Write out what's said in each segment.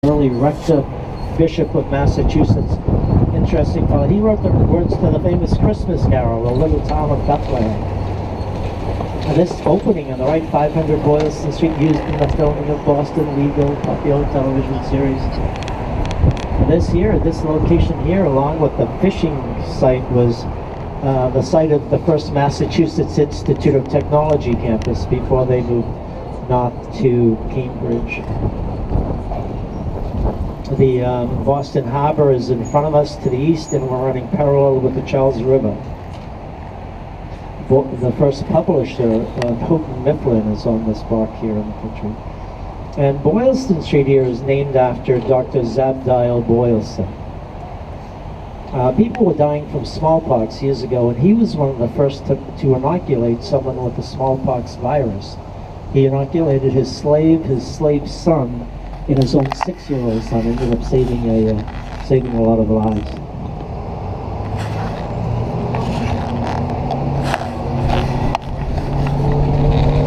early rector, Bishop of Massachusetts. Interesting fellow. He wrote the words to the famous Christmas carol, The Little Town of Bethlehem. And this opening on the right, 500 Boylston Street, used in the filming of Boston Legal, popular television series. And this location here, along with the fishing site, was the site of the first Massachusetts Institute of Technology campus before they moved north to Cambridge. The Boston Harbor is in front of us to the east, and we're running parallel with the Charles River. The first publisher, Houghton Mifflin, is on this block here in the country. And Boylston Street here is named after Dr. Zabdiel Boylston. People were dying from smallpox years ago, and he was one of the first to inoculate someone with the smallpox virus. He inoculated his slave's son, and his own 6-year-old son ended up saving a lot of lives.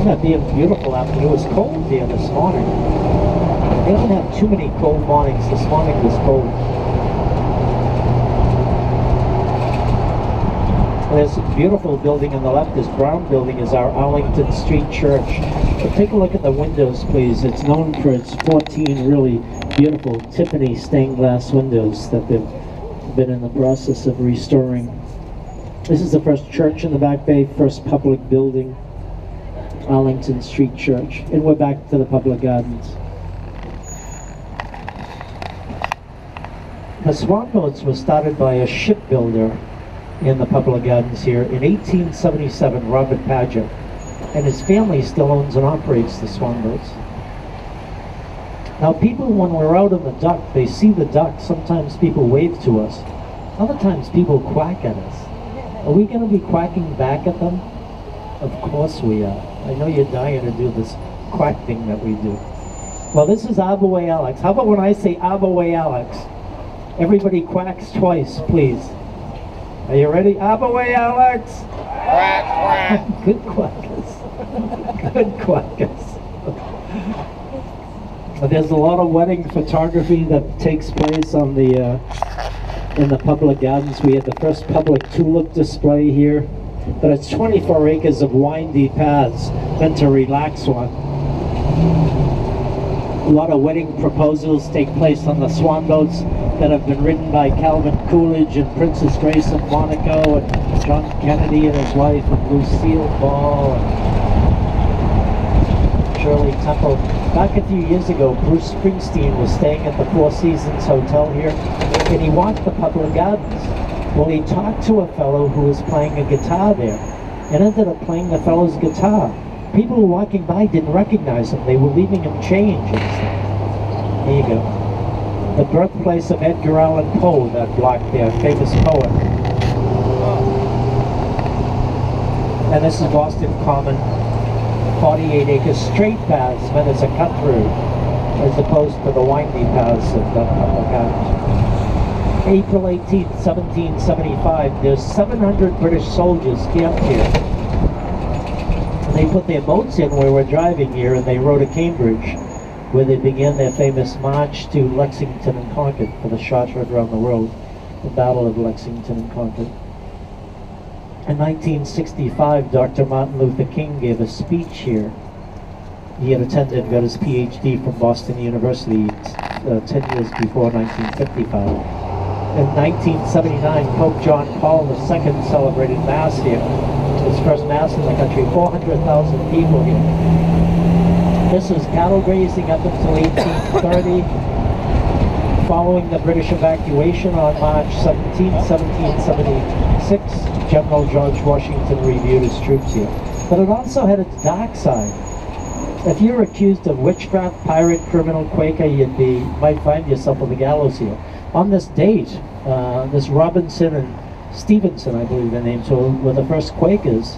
Isn't that beautiful out there? It was cold here this morning. They don't have too many cold mornings. This morning was cold. There's a beautiful building on the left. This brown building is our Arlington Street Church. But take a look at the windows, please. It's known for its 14 really beautiful Tiffany stained glass windows that they've been in the process of restoring. This is the first church in the Back Bay, first public building, Arlington Street Church. And we're back to the public gardens. The swan boats were started by a shipbuilder in the public gardens here in 1877, Robert Paget, and his family still owns and operates the swan boats. Now people, when we're out on the dock, they see the dock. Sometimes people wave to us. Other times people quack at us. Are we going to be quacking back at them? Of course we are. I know you're dying to do this quack thing that we do. Well, this is Abaway Alex. How about when I say Abaway Alex? Everybody quacks twice, please. Are you ready? Abaway Alex! Quack, quack. Good quackers. Good quackers. There's a lot of wedding photography that takes place on the in the public gardens. We had the first public tulip display here, but it's 24 acres of windy paths meant to relax one. A lot of wedding proposals take place on the swan boats that have been ridden by Calvin Coolidge and Princess Grace of Monaco, and John Kennedy and his wife, and Lucille Ball and Shirley Temple. Back a few years ago, Bruce Springsteen was staying at the Four Seasons Hotel here, and he walked the public gardens. Well, he talked to a fellow who was playing a guitar there, and ended up playing the fellow's guitar. People who were walking by didn't recognize him. They were leaving him change and stuff. There you go. The birthplace of Edgar Allan Poe, that block there, famous poet. And this is Boston Common, 48 acres, straight paths meant as a cut through, as opposed to the windy paths of the public gardens. April 18th, 1775, there's 700 British soldiers camped here. And they put their boats in where we're driving here, and they rowed to Cambridge, where they began their famous march to Lexington and Concord for the shots heard around the world, the Battle of Lexington and Concord. In 1965, Dr. Martin Luther King gave a speech here. He had attended, got his PhD from Boston University 10 years before 1955. In 1979, Pope John Paul II celebrated Mass here, his first Mass in the country, 400,000 people here. This was cattle grazing up until 1830. Following the British evacuation on March 17, 1776, General George Washington reviewed his troops here. But it also had its dark side. If you're accused of witchcraft, pirate, criminal, Quaker, you might find yourself on the gallows here. On this date, this Robinson and Stevenson, I believe their names were the first Quakers